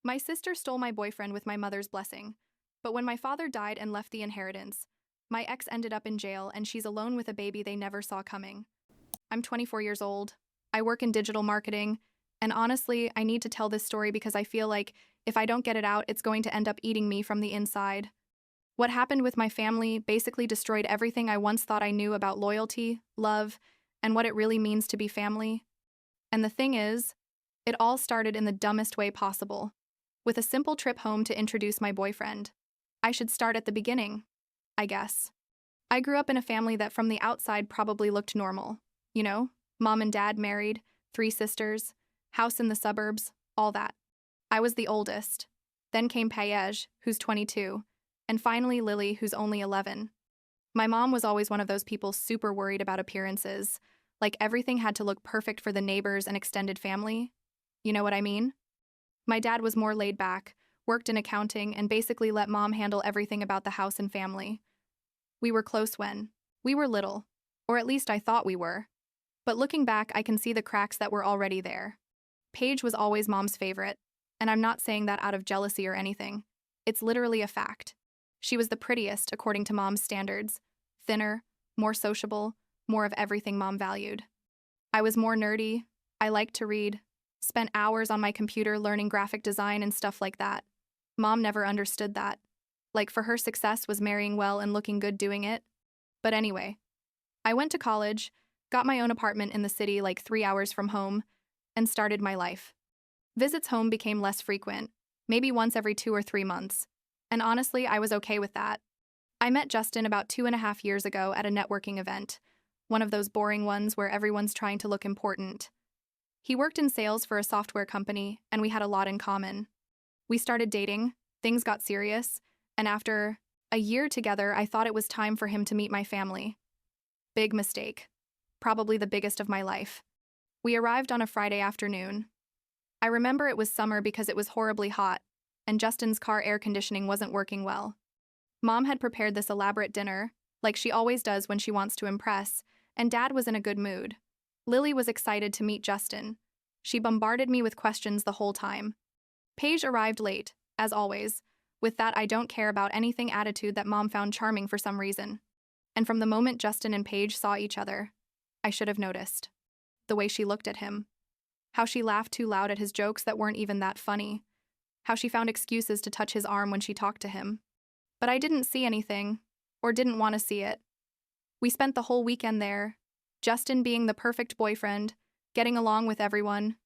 My sister stole my boyfriend with my mother's blessing, but when my father died and left the inheritance, my ex ended up in jail and she's alone with a baby they never saw coming. I'm 24 years old. I work in digital marketing, and honestly, I need to tell this story because I feel like if I don't get it out, it's going to end up eating me from the inside. What happened with my family basically destroyed everything I once thought I knew about loyalty, love, and what it really means to be family. And the thing is, it all started in the dumbest way possible, with a simple trip home to introduce my boyfriend. I should start at the beginning, I guess. I grew up in a family that from the outside probably looked normal. You know, mom and dad married, 3 sisters, house in the suburbs, all that. I was the oldest. Then came Paige, who's 22, and finally Lily, who's only 11. My mom was always one of those people super worried about appearances, like everything had to look perfect for the neighbors and extended family. You know what I mean? My dad was more laid back, worked in accounting, and basically let mom handle everything about the house and family. We were close when we were little, or at least I thought we were. But looking back, I can see the cracks that were already there. Paige was always mom's favorite, and I'm not saying that out of jealousy or anything. It's literally a fact. She was the prettiest, according to mom's standards. Thinner, more sociable, more of everything mom valued. I was more nerdy. I liked to read. Spent hours on my computer learning graphic design and stuff like that. Mom never understood that. Like, for her, success was marrying well and looking good doing it. But anyway, I went to college, got my own apartment in the city like 3 hours from home, and started my life. Visits home became less frequent, maybe once every 2 or 3 months. And honestly, I was okay with that. I met Justin about 2.5 years ago at a networking event, one of those boring ones where everyone's trying to look important. He worked in sales for a software company, and we had a lot in common. We started dating, things got serious, and after a year together, I thought it was time for him to meet my family. Big mistake. Probably the biggest of my life. We arrived on a Friday afternoon. I remember it was summer because it was horribly hot, and Justin's car air conditioning wasn't working well. Mom had prepared this elaborate dinner, like she always does when she wants to impress, and Dad was in a good mood. Lily was excited to meet Justin. She bombarded me with questions the whole time. Paige arrived late, as always, with that I don't care about anything attitude that Mom found charming for some reason. And from the moment Justin and Paige saw each other, I should have noticed. The way she looked at him. How she laughed too loud at his jokes that weren't even that funny. How she found excuses to touch his arm when she talked to him. But I didn't see anything, or didn't want to see it. We spent the whole weekend there, Justin being the perfect boyfriend, getting along with everyone.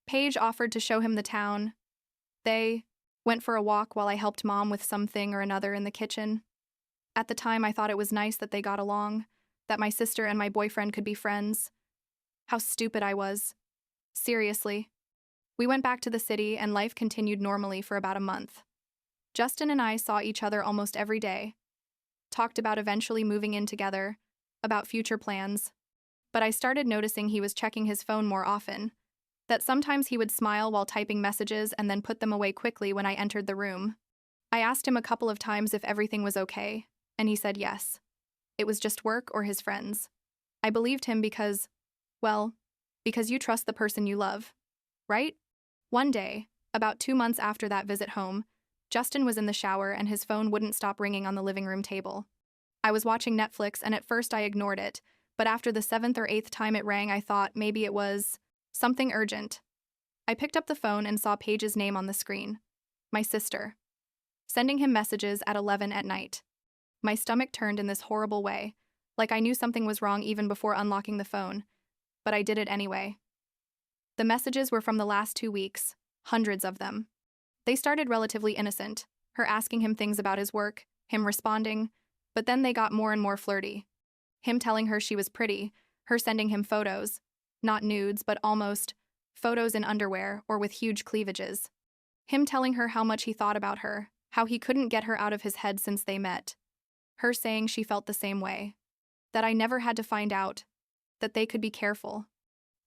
Paige offered to show him the town. They went for a walk while I helped Mom with something or another in the kitchen. At the time, I thought it was nice that they got along, that my sister and my boyfriend could be friends. How stupid I was. Seriously. We went back to the city and life continued normally for about a month. Justin and I saw each other almost every day, talked about eventually moving in together, about future plans. But I started noticing he was checking his phone more often, that sometimes he would smile while typing messages and then put them away quickly when I entered the room. I asked him a couple of times if everything was okay, and he said yes. It was just work or his friends. I believed him because, well, because you trust the person you love, right? One day, about 2 months after that visit home, Justin was in the shower and his phone wouldn't stop ringing on the living room table. I was watching Netflix and at first I ignored it, but after the 7th or 8th time it rang, I thought maybe it was something urgent. I picked up the phone and saw Paige's name on the screen. My sister. Sending him messages at 11 at night. My stomach turned in this horrible way, like I knew something was wrong even before unlocking the phone, but I did it anyway. The messages were from the last 2 weeks, hundreds of them. They started relatively innocent, her asking him things about his work, him responding, but then they got more and more flirty. Him telling her she was pretty, her sending him photos, not nudes but almost, photos in underwear or with huge cleavages. Him telling her how much he thought about her, how he couldn't get her out of his head since they met. Her saying she felt the same way. That I never had to find out. That they could be careful.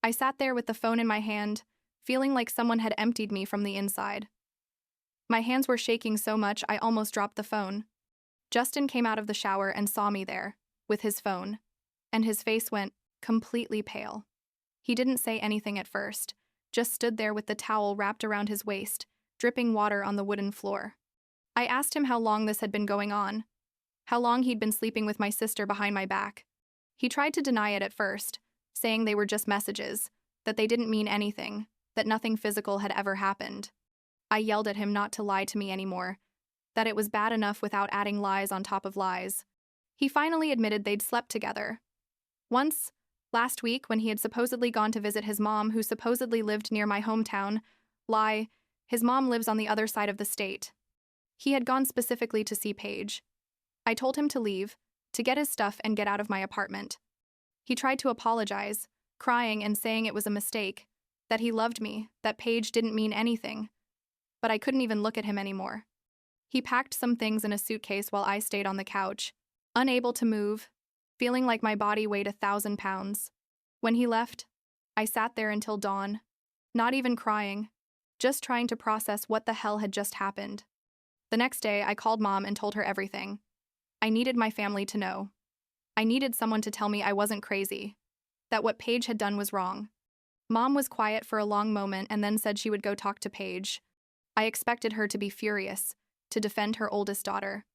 I sat there with the phone in my hand, feeling like someone had emptied me from the inside. My hands were shaking so much I almost dropped the phone. Justin came out of the shower and saw me there, with his phone, and his face went completely pale. He didn't say anything at first, just stood there with the towel wrapped around his waist, dripping water on the wooden floor. I asked him how long this had been going on, how long he'd been sleeping with my sister behind my back. He tried to deny it at first, saying they were just messages, that they didn't mean anything, that nothing physical had ever happened. I yelled at him not to lie to me anymore, that it was bad enough without adding lies on top of lies. He finally admitted they'd slept together. Once, last week, when he had supposedly gone to visit his mom, who supposedly lived near my hometown. Lie, his mom lives on the other side of the state. He had gone specifically to see Paige. I told him to leave, to get his stuff and get out of my apartment. He tried to apologize, crying and saying it was a mistake, that he loved me, that Paige didn't mean anything. But I couldn't even look at him anymore. He packed some things in a suitcase while I stayed on the couch, unable to move, feeling like my body weighed 1,000 pounds. When he left, I sat there until dawn, not even crying, just trying to process what the hell had just happened. The next day, I called Mom and told her everything. I needed my family to know. I needed someone to tell me I wasn't crazy, that what Paige had done was wrong. Mom was quiet for a long moment and then said she would go talk to Paige. I expected her to be furious, to defend her oldest daughter.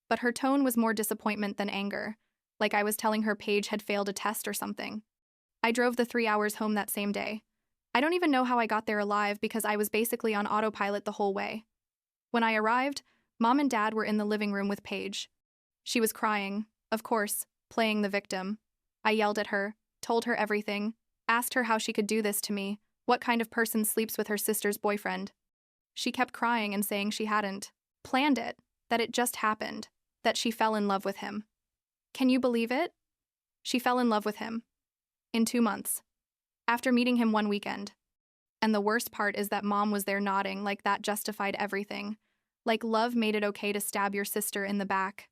But her tone was more disappointment than anger, like I was telling her Paige had failed a test or something. I drove the 3 hours home that same day. I don't even know how I got there alive because I was basically on autopilot the whole way. When I arrived, Mom and Dad were in the living room with Paige. She was crying, of course, playing the victim. I yelled at her, told her everything, asked her how she could do this to me, what kind of person sleeps with her sister's boyfriend. She kept crying and saying she hadn't planned it, that it just happened, that she fell in love with him. Can you believe it? She fell in love with him. In 2 months. After meeting him one weekend. And the worst part is that Mom was there nodding like that justified everything. Like love made it okay to stab your sister in the back.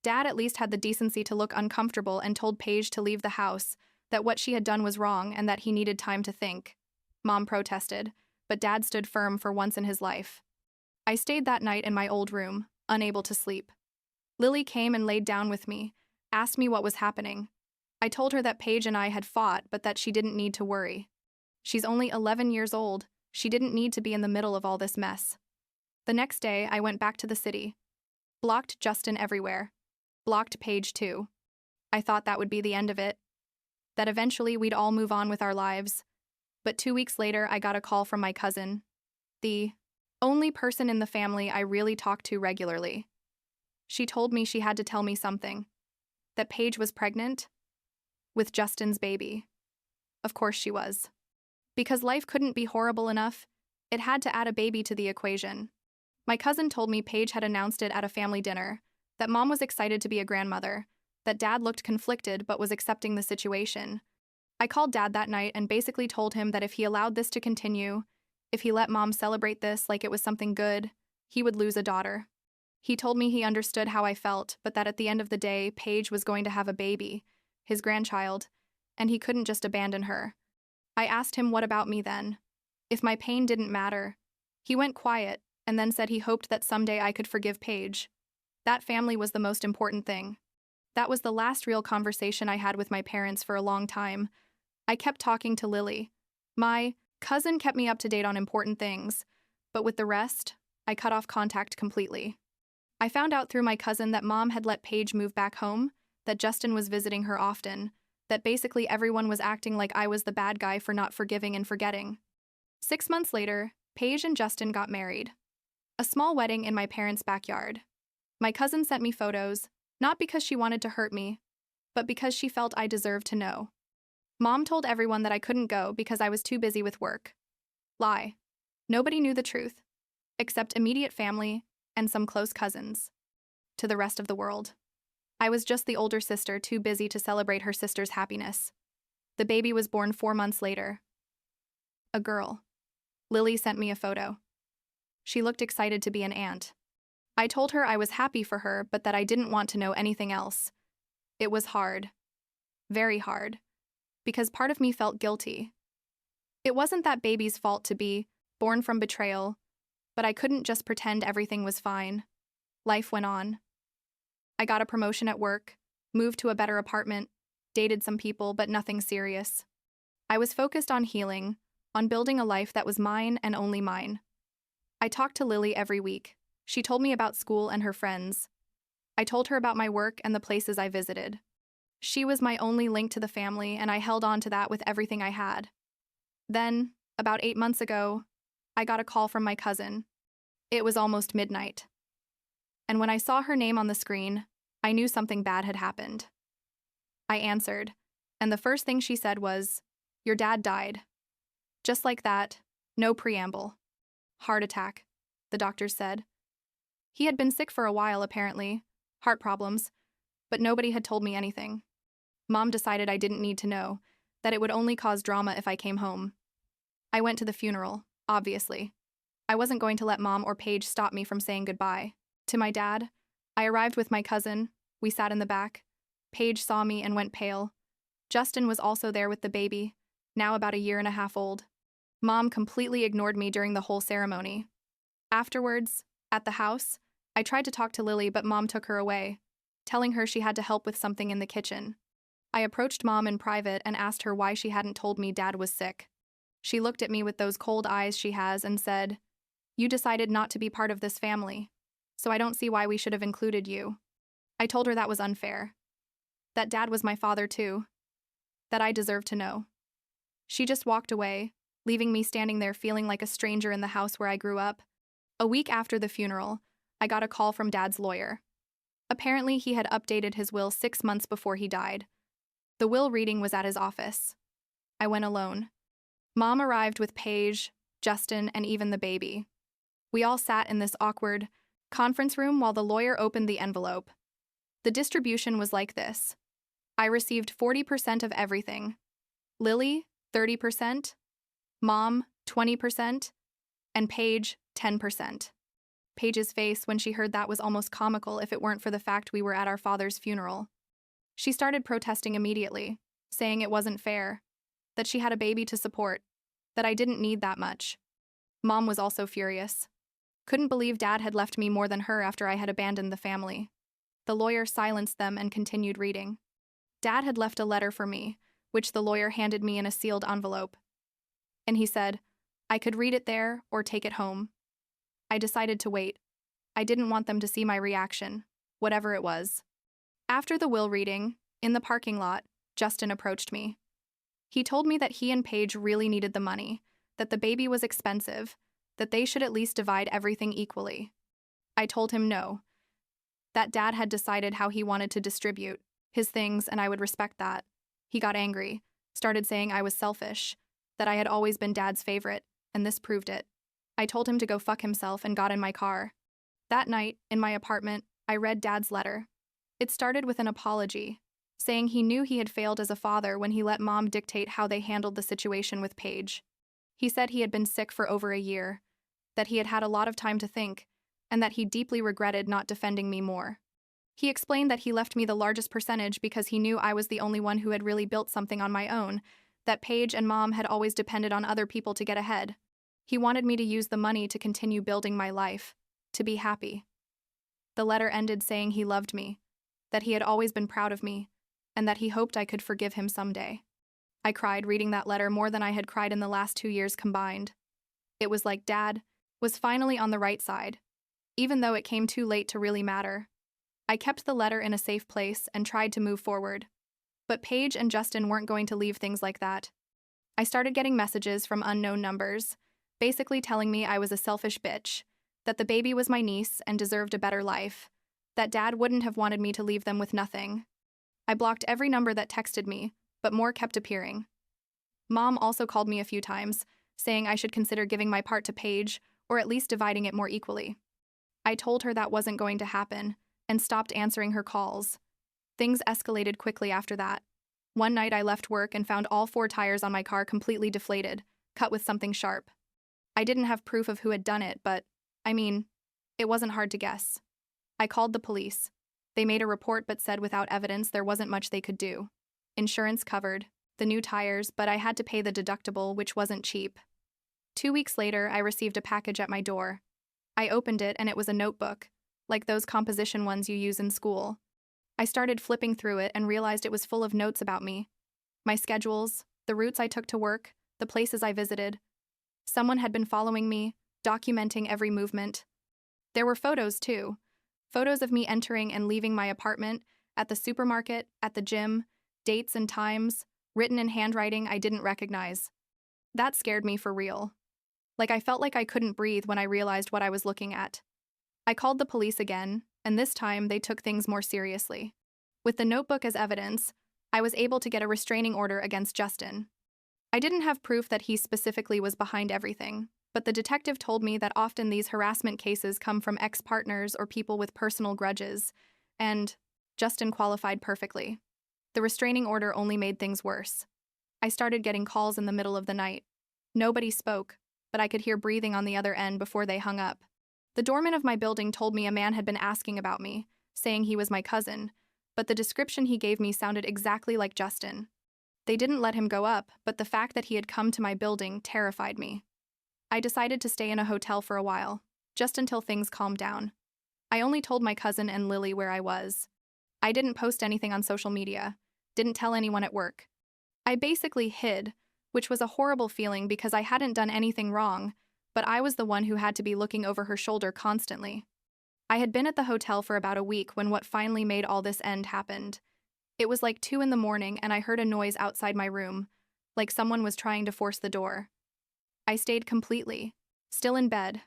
Dad at least had the decency to look uncomfortable and told Paige to leave the house, that what she had done was wrong and that he needed time to think. Mom protested, but Dad stood firm for once in his life. I stayed that night in my old room, unable to sleep. Lily came and laid down with me, asked me what was happening. I told her that Paige and I had fought, but that she didn't need to worry. She's only 11 years old. She didn't need to be in the middle of all this mess. The next day, I went back to the city. Blocked Justin everywhere. Blocked Paige too. I thought that would be the end of it. That eventually we'd all move on with our lives. But 2 weeks later, I got a call from my cousin. The only person in the family I really talked to regularly. She told me she had to tell me something. That Paige was pregnant with Justin's baby. Of course she was. Because life couldn't be horrible enough, it had to add a baby to the equation. My cousin told me Paige had announced it at a family dinner, that Mom was excited to be a grandmother, that Dad looked conflicted but was accepting the situation. I called Dad that night and basically told him that if he allowed this to continue, if he let Mom celebrate this like it was something good, he would lose a daughter. He told me he understood how I felt, but that at the end of the day, Paige was going to have a baby, his grandchild, and he couldn't just abandon her. I asked him what about me then? If my pain didn't matter. He went quiet and then said he hoped that someday I could forgive Paige. That family was the most important thing. That was the last real conversation I had with my parents for a long time. I kept talking to Lily. My cousin kept me up to date on important things, but with the rest, I cut off contact completely. I found out through my cousin that Mom had let Paige move back home, that Justin was visiting her often, that basically everyone was acting like I was the bad guy for not forgiving and forgetting. 6 months later, Paige and Justin got married. A small wedding in my parents' backyard. My cousin sent me photos, not because she wanted to hurt me, but because she felt I deserved to know. Mom told everyone that I couldn't go because I was too busy with work. Lie. Nobody knew the truth, except immediate family and some close cousins. To the rest of the world. I was just the older sister too busy to celebrate her sister's happiness. The baby was born 4 months later. A girl. Lily sent me a photo. She looked excited to be an aunt. I told her I was happy for her, but that I didn't want to know anything else. It was hard. Very hard. Because part of me felt guilty. It wasn't that baby's fault to be born from betrayal, but I couldn't just pretend everything was fine. Life went on. I got a promotion at work, moved to a better apartment, dated some people, but nothing serious. I was focused on healing, on building a life that was mine and only mine. I talked to Lily every week. She told me about school and her friends. I told her about my work and the places I visited. She was my only link to the family, and I held on to that with everything I had. Then, about 8 months ago, I got a call from my cousin. It was almost midnight. And when I saw her name on the screen, I knew something bad had happened. I answered, and the first thing she said was, "Your dad died." Just like that, no preamble. Heart attack, the doctors said. He had been sick for a while, apparently, heart problems, but nobody had told me anything. Mom decided I didn't need to know, that it would only cause drama if I came home. I went to the funeral, obviously. I wasn't going to let Mom or Paige stop me from saying goodbye. To my dad, I arrived with my cousin. We sat in the back. Paige saw me and went pale. Justin was also there with the baby, now about 1.5 years old. Mom completely ignored me during the whole ceremony. Afterwards, at the house, I tried to talk to Lily, but Mom took her away, telling her she had to help with something in the kitchen. I approached Mom in private and asked her why she hadn't told me Dad was sick. She looked at me with those cold eyes she has and said, "You decided not to be part of this family, so I don't see why we should have included you." I told her that was unfair. That Dad was my father too. That I deserved to know. She just walked away, leaving me standing there feeling like a stranger in the house where I grew up. A week after the funeral, I got a call from Dad's lawyer. Apparently, he had updated his will 6 months before he died. The will reading was at his office. I went alone. Mom arrived with Paige, Justin, and even the baby. We all sat in this awkward conference room while the lawyer opened the envelope. The distribution was like this. I received 40% of everything. Lily, 30%. Mom, 20%. And Paige, 10%. Paige's face when she heard that was almost comical if it weren't for the fact we were at our father's funeral. She started protesting immediately, saying it wasn't fair, that she had a baby to support, that I didn't need that much. Mom was also furious. Couldn't believe Dad had left me more than her after I had abandoned the family. The lawyer silenced them and continued reading. Dad had left a letter for me, which the lawyer handed me in a sealed envelope. And he said, I could read it there or take it home. I decided to wait. I didn't want them to see my reaction, whatever it was. After the will reading, in the parking lot, Justin approached me. He told me that he and Paige really needed the money, that the baby was expensive, that they should at least divide everything equally. I told him no, that Dad had decided how he wanted to distribute his things and I would respect that. He got angry, started saying I was selfish, that I had always been Dad's favorite, and this proved it. I told him to go fuck himself and got in my car. That night, in my apartment, I read Dad's letter. It started with an apology, saying he knew he had failed as a father when he let Mom dictate how they handled the situation with Paige. He said he had been sick for over a year, that he had had a lot of time to think, and that he deeply regretted not defending me more. He explained that he left me the largest percentage because he knew I was the only one who had really built something on my own, that Paige and Mom had always depended on other people to get ahead. He wanted me to use the money to continue building my life, to be happy. The letter ended saying he loved me, that he had always been proud of me, and that he hoped I could forgive him someday. I cried reading that letter more than I had cried in the last 2 years combined. It was like Dad was finally on the right side, even though it came too late to really matter. I kept the letter in a safe place and tried to move forward. But Paige and Justin weren't going to leave things like that. I started getting messages from unknown numbers, basically telling me I was a selfish bitch, that the baby was my niece and deserved a better life, that Dad wouldn't have wanted me to leave them with nothing. I blocked every number that texted me, but more kept appearing. Mom also called me a few times, saying I should consider giving my part to Paige, or at least dividing it more equally. I told her that wasn't going to happen, and stopped answering her calls. Things escalated quickly after that. One night I left work and found all 4 tires on my car completely deflated, cut with something sharp. I didn't have proof of who had done it, but, it wasn't hard to guess. I called the police. They made a report but said without evidence there wasn't much they could do. Insurance covered the new tires, but I had to pay the deductible, which wasn't cheap. 2 weeks later, I received a package at my door. I opened it and it was a notebook, like those composition ones you use in school. I started flipping through it and realized it was full of notes about me. My schedules, the routes I took to work, the places I visited. Someone had been following me, documenting every movement. There were photos, too. Photos of me entering and leaving my apartment, at the supermarket, at the gym, dates and times, written in handwriting I didn't recognize. That scared me for real. I felt like I couldn't breathe when I realized what I was looking at. I called the police again, and this time they took things more seriously. With the notebook as evidence, I was able to get a restraining order against Justin. I didn't have proof that he specifically was behind everything, but the detective told me that often these harassment cases come from ex-partners or people with personal grudges, and Justin qualified perfectly. The restraining order only made things worse. I started getting calls in the middle of the night. Nobody spoke, but I could hear breathing on the other end before they hung up. The doorman of my building told me a man had been asking about me, saying he was my cousin, but the description he gave me sounded exactly like Justin. They didn't let him go up, but the fact that he had come to my building terrified me. I decided to stay in a hotel for a while, just until things calmed down. I only told my cousin and Lily where I was. I didn't post anything on social media, didn't tell anyone at work. I basically hid, which was a horrible feeling because I hadn't done anything wrong, but I was the one who had to be looking over her shoulder constantly. I had been at the hotel for about a week when what finally made all this end happened. It was like 2 a.m. and I heard a noise outside my room, like someone was trying to force the door. I stayed completely, still in bed,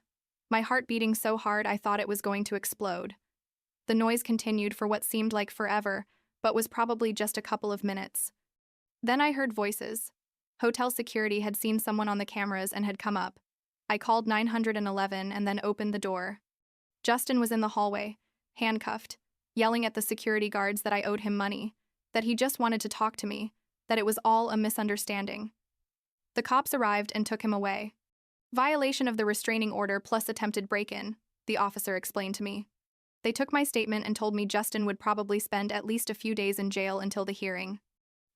my heart beating so hard I thought it was going to explode. The noise continued for what seemed like forever, but was probably just a couple of minutes. Then I heard voices. Hotel security had seen someone on the cameras and had come up. I called 911 and then opened the door. Justin was in the hallway, handcuffed, yelling at the security guards that I owed him money, that he just wanted to talk to me, that it was all a misunderstanding. The cops arrived and took him away. Violation of the restraining order plus attempted break-in, the officer explained to me. They took my statement and told me Justin would probably spend at least a few days in jail until the hearing.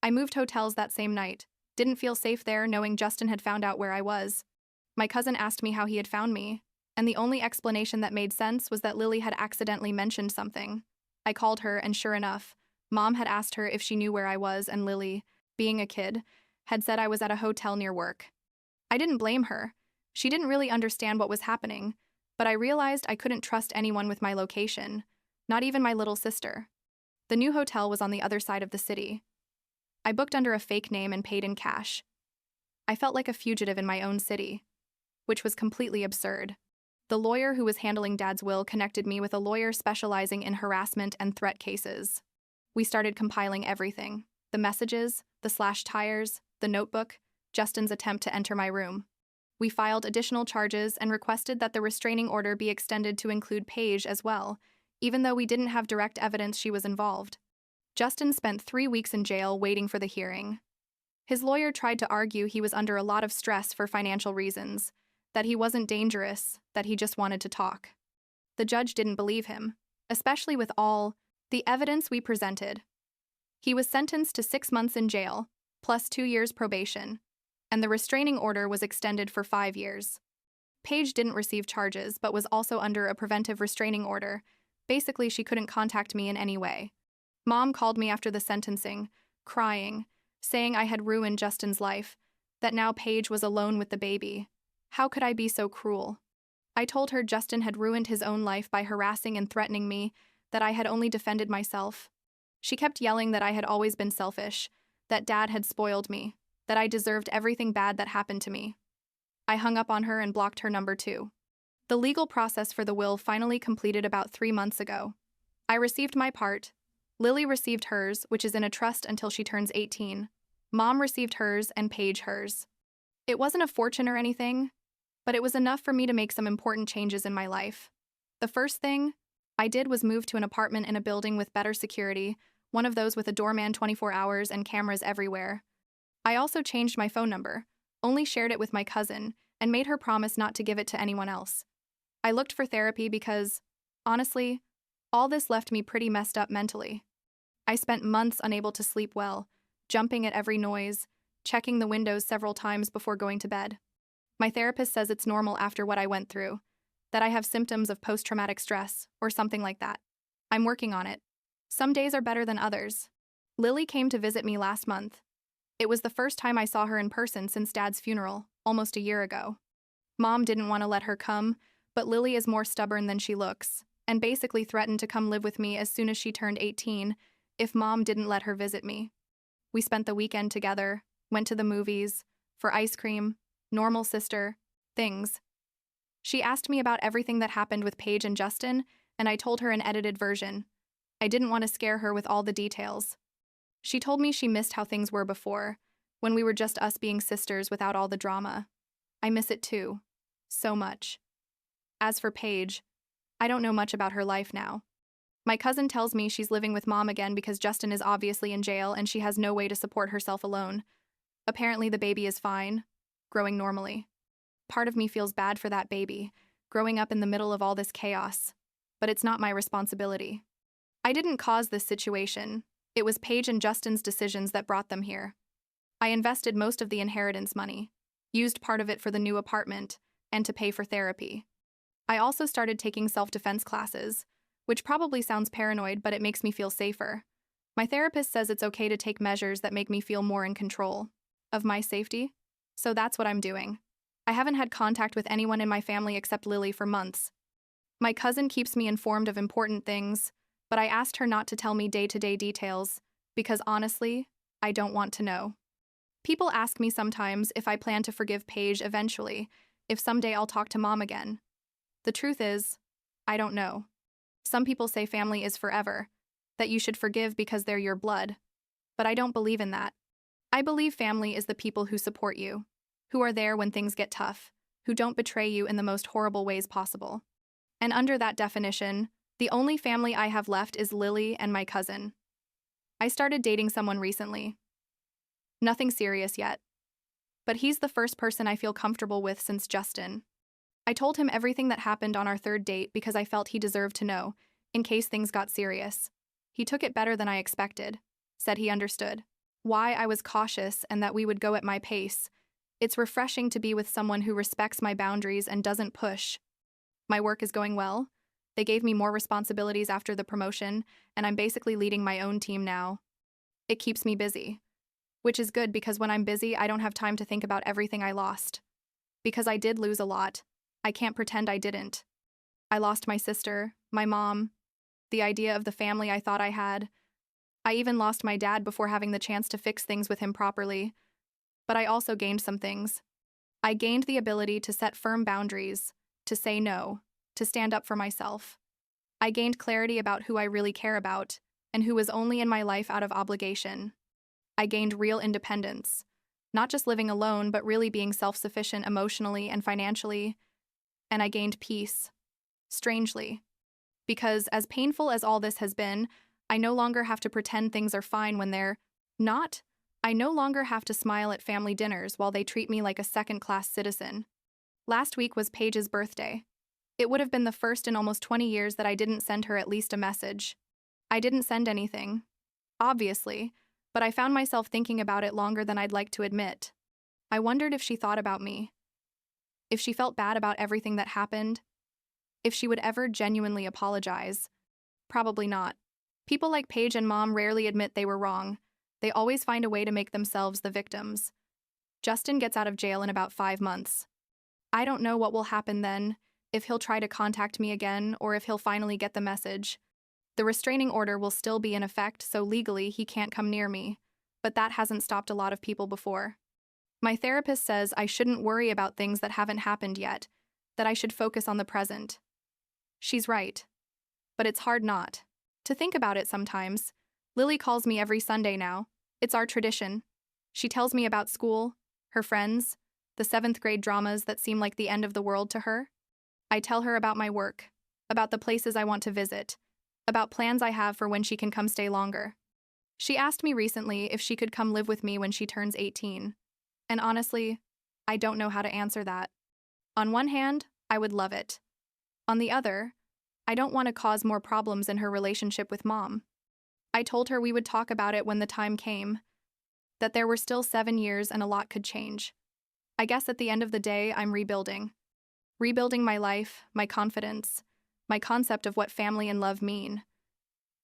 I moved hotels that same night, didn't feel safe there knowing Justin had found out where I was. My cousin asked me how he had found me, and the only explanation that made sense was that Lily had accidentally mentioned something. I called her, and sure enough, Mom had asked her if she knew where I was, and Lily, being a kid, had said I was at a hotel near work. I didn't blame her. She didn't really understand what was happening, but I realized I couldn't trust anyone with my location, not even my little sister. The new hotel was on the other side of the city. I booked under a fake name and paid in cash. I felt like a fugitive in my own city, which was completely absurd. The lawyer who was handling Dad's will connected me with a lawyer specializing in harassment and threat cases. We started compiling everything: the messages, the slashed tires, the notebook, Justin's attempt to enter my room. We filed additional charges and requested that the restraining order be extended to include Paige as well, even though we didn't have direct evidence she was involved. Justin spent 3 weeks in jail waiting for the hearing. His lawyer tried to argue he was under a lot of stress for financial reasons, that he wasn't dangerous, that he just wanted to talk. The judge didn't believe him, especially with all the evidence we presented. He was sentenced to 6 months in jail, plus 2 years probation, and the restraining order was extended for 5 years. Paige didn't receive charges but was also under a preventive restraining order. Basically, she couldn't contact me in any way. Mom called me after the sentencing, crying, saying I had ruined Justin's life, that now Paige was alone with the baby. How could I be so cruel? I told her Justin had ruined his own life by harassing and threatening me, that I had only defended myself. She kept yelling that I had always been selfish, that Dad had spoiled me, that I deserved everything bad that happened to me. I hung up on her and blocked her number too. The legal process for the will finally completed about 3 months ago. I received my part. Lily received hers, which is in a trust until she turns 18. Mom received hers and Paige hers. It wasn't a fortune or anything, but it was enough for me to make some important changes in my life. The first thing I did was move to an apartment in a building with better security, one of those with a doorman 24 hours and cameras everywhere. I also changed my phone number, only shared it with my cousin, and made her promise not to give it to anyone else. I looked for therapy because, honestly, all this left me pretty messed up mentally. I spent months unable to sleep well, jumping at every noise, checking the windows several times before going to bed. My therapist says it's normal after what I went through, that I have symptoms of post-traumatic stress or something like that. I'm working on it. Some days are better than others. Lily came to visit me last month. It was the first time I saw her in person since Dad's funeral, almost a year ago. Mom didn't want to let her come, but Lily is more stubborn than she looks, and basically threatened to come live with me as soon as she turned 18 if Mom didn't let her visit me. We spent the weekend together, went to the movies, for ice cream, normal sister, things. She asked me about everything that happened with Paige and Justin, and I told her an edited version. I didn't want to scare her with all the details. She told me she missed how things were before, when we were just us being sisters without all the drama. I miss it too. So much. As for Paige, I don't know much about her life now. My cousin tells me she's living with Mom again because Justin is obviously in jail and she has no way to support herself alone. Apparently the baby is fine, growing normally. Part of me feels bad for that baby, growing up in the middle of all this chaos. But it's not my responsibility. I didn't cause this situation. It was Paige and Justin's decisions that brought them here. I invested most of the inheritance money, used part of it for the new apartment, and to pay for therapy. I also started taking self-defense classes, which probably sounds paranoid, but it makes me feel safer. My therapist says it's okay to take measures that make me feel more in control of my safety, so that's what I'm doing. I haven't had contact with anyone in my family except Lily for months. My cousin keeps me informed of important things, but I asked her not to tell me day-to-day details because honestly, I don't want to know. People ask me sometimes if I plan to forgive Paige eventually, if someday I'll talk to Mom again. The truth is, I don't know. Some people say family is forever, that you should forgive because they're your blood, but I don't believe in that. I believe family is the people who support you, who are there when things get tough, who don't betray you in the most horrible ways possible. And under that definition, the only family I have left is Lily and my cousin. I started dating someone recently. Nothing serious yet. But he's the first person I feel comfortable with since Justin. I told him everything that happened on our third date because I felt he deserved to know, in case things got serious. He took it better than I expected, said he understood why I was cautious and that we would go at my pace. It's refreshing to be with someone who respects my boundaries and doesn't push. My work is going well. They gave me more responsibilities after the promotion, and I'm basically leading my own team now. It keeps me busy, which is good because when I'm busy, I don't have time to think about everything I lost. Because I did lose a lot. I can't pretend I didn't. I lost my sister, my mom, the idea of the family I thought I had. I even lost my dad before having the chance to fix things with him properly. But I also gained some things. I gained the ability to set firm boundaries, to say no, to stand up for myself. I gained clarity about who I really care about and who was only in my life out of obligation. I gained real independence, not just living alone, but really being self-sufficient emotionally and financially. And I gained peace, strangely. Because as painful as all this has been, I no longer have to pretend things are fine when they're not. I no longer have to smile at family dinners while they treat me like a second-class citizen. Last week was Paige's birthday. It would have been the first in almost 20 years that I didn't send her at least a message. I didn't send anything, obviously, but I found myself thinking about it longer than I'd like to admit. I wondered if she thought about me, if she felt bad about everything that happened, if she would ever genuinely apologize. Probably not. People like Paige and Mom rarely admit they were wrong. They always find a way to make themselves the victims. Justin gets out of jail in about 5 months. I don't know what will happen then, if he'll try to contact me again or if he'll finally get the message. The restraining order will still be in effect, so legally he can't come near me, but that hasn't stopped a lot of people before. My therapist says I shouldn't worry about things that haven't happened yet, that I should focus on the present. She's right. But it's hard not to think about it sometimes. Lily calls me every Sunday now. It's our tradition. She tells me about school, her friends, the 7th grade dramas that seem like the end of the world to her. I tell her about my work, about the places I want to visit, about plans I have for when she can come stay longer. She asked me recently if she could come live with me when she turns 18. And honestly, I don't know how to answer that. On one hand, I would love it. On the other, I don't want to cause more problems in her relationship with Mom. I told her we would talk about it when the time came, that there were still 7 years and a lot could change. I guess at the end of the day, I'm rebuilding. Rebuilding my life, my confidence, my concept of what family and love mean.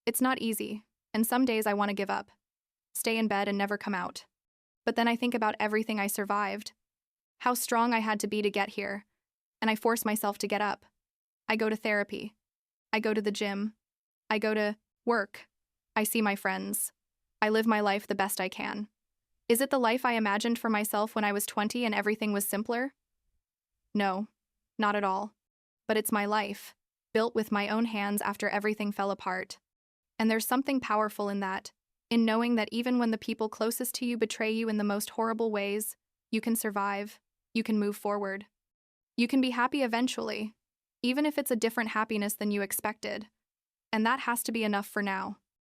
It's not easy, and some days I want to give up, stay in bed and never come out. But then I think about everything I survived, how strong I had to be to get here, and I force myself to get up. I go to therapy. I go to the gym. I go to work. I see my friends. I live my life the best I can. Is it the life I imagined for myself when I was 20 and everything was simpler? No, not at all. But it's my life, built with my own hands after everything fell apart. And there's something powerful in that, in knowing that even when the people closest to you betray you in the most horrible ways, you can survive, you can move forward. You can be happy eventually, even if it's a different happiness than you expected. And that has to be enough for now.